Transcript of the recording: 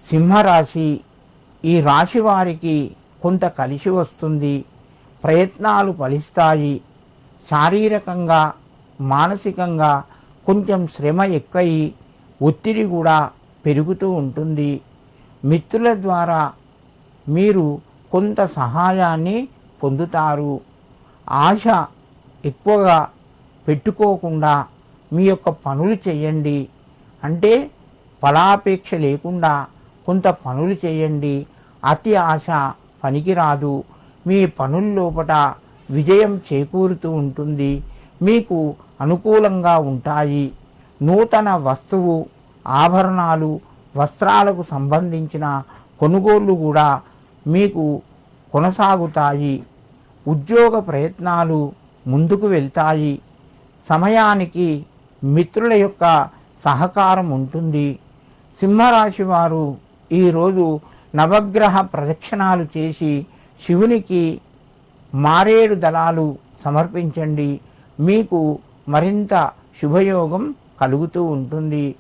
సింహరాశి, ఈ రాశి వారికి కొంత కలిసి వస్తుంది. ప్రయత్నాలు ఫలిస్తాయి. శారీరకంగా మానసికంగా కొంచెం శ్రమ ఎక్కువై ఒత్తిడి కూడా పెరుగుతూ ఉంటుంది. మిత్రుల ద్వారా మీరు కొంత సహాయాన్ని పొందుతారు. ఆశ ఎక్కువగా పెట్టుకోకుండా మీ యొక్క పనులు చేయండి. అంటే ఫలాపేక్ష లేకుండా కొంత పనులు చేయండి. అతి ఆశ పనికిరాదు. మీ పనుల్లోపట విజయం చేకూరుతూ ఉంటుంది. మీకు అనుకూలంగా ఉంటాయి. నూతన వస్తువు, ఆభరణాలు, వస్త్రాలకు సంబంధించిన కొనుగోళ్లు కూడా మీకు కొనసాగుతాయి. ఉద్యోగ ప్రయత్నాలు ముందుకు వెళ్తాయి. సమయానికి మిత్రుల యొక్క సహకారం ఉంటుంది. సింహరాశి వారు ఈరోజు నవగ్రహ ప్రదక్షిణాలు చేసి శివునికి మారేడు దళాలు సమర్పించండి. మీకు మరింత శుభయోగం కలుగుతూ ఉంటుంది.